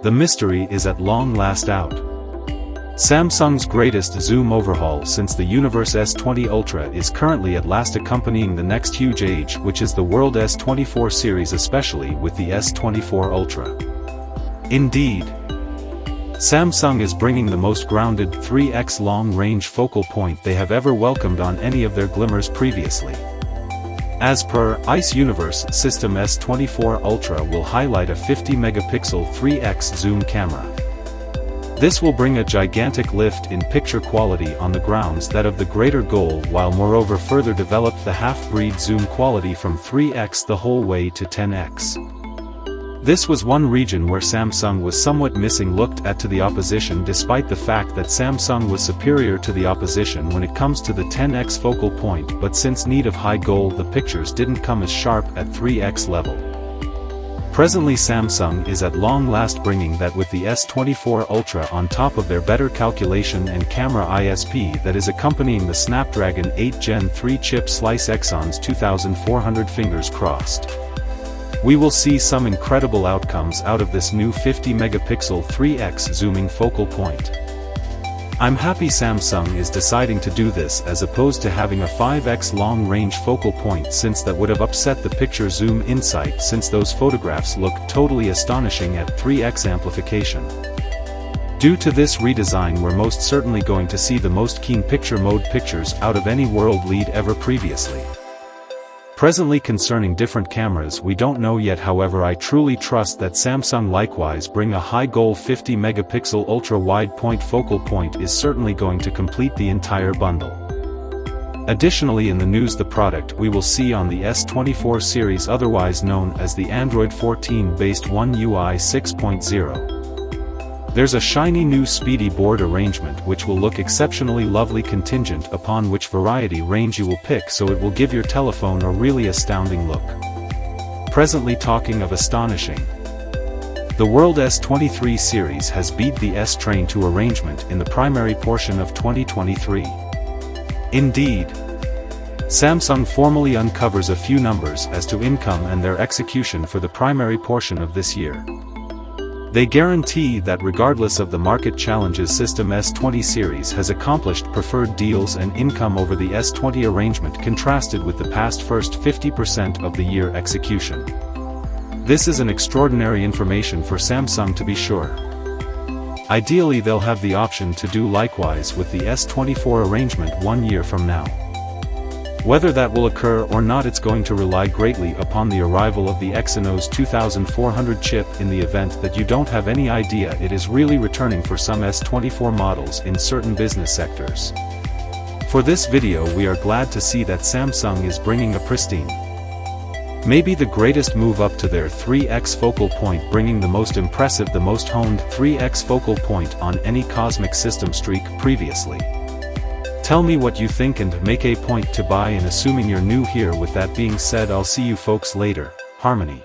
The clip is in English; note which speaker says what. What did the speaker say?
Speaker 1: The mystery is at long last out. Samsung's greatest zoom overhaul since the Universe S20 Ultra is currently at last accompanying the next huge age, which is the world S24 series, especially with the S24 Ultra. Indeed, Samsung is bringing the most grounded 3x long-range focal point they have ever welcomed on any of their glimmers previously. As per ICE Universe System, S24 Ultra will highlight a 50-megapixel 3x zoom camera. This will bring a gigantic lift in picture quality on the grounds that of the greater goal, while moreover further develop the half-breed zoom quality from 3x the whole way to 10x. This was one region where Samsung was somewhat missing looked at to the opposition, despite the fact that Samsung was superior to the opposition when it comes to the 10x focal point, but since need of high goal the pictures didn't come as sharp at 3x level. Presently Samsung is at long last bringing that with the S24 Ultra on top of their better calculation and camera ISP that is accompanying the Snapdragon 8 Gen 3 chip Slice Exynos 2400, fingers crossed. We will see some incredible outcomes out of this new 50-megapixel 3x zooming focal point. I'm happy Samsung is deciding to do this as opposed to having a 5x long-range focal point, since that would have upset the picture zoom insight, since those photographs look totally astonishing at 3x amplification. Due to this redesign, we're most certainly going to see the most keen picture mode pictures out of any world lead ever previously. Presently concerning different cameras we don't know yet, however I truly trust that Samsung likewise bring a high goal 50-megapixel ultra-wide point focal point is certainly going to complete the entire bundle. Additionally, in the news, the product we will see on the S24 series, otherwise known as the Android 14 based One UI 6.0. There's a shiny new speedy board arrangement which will look exceptionally lovely contingent upon which variety range you will pick, so it will give your telephone a really astounding look. Presently talking of astonishing, the World S23 series has beat the S-Train 2 arrangement in the primary portion of 2023. Indeed, Samsung formally uncovers a few numbers as to income and their execution for the primary portion of this year. They guarantee that regardless of the market challenges, System S20 series has accomplished preferred deals and income over the S20 arrangement contrasted with the past first 50% of the year execution. This is an extraordinary information for Samsung, to be sure. Ideally they'll have the option to do likewise with the S24 arrangement 1 year from now. Whether that will occur or not, it's going to rely greatly upon the arrival of the Exynos 2400 chip. In the event that you don't have any idea, it is really returning for some S24 models in certain business sectors. For this video we are glad to see that Samsung is bringing a pristine, maybe the greatest move up to their 3x focal point, bringing the most impressive, the most honed 3x focal point on any cosmic system streak previously. Tell me what you think and make a point to buy, and assuming you're new here. With that being said, I'll see you folks later. Harmony.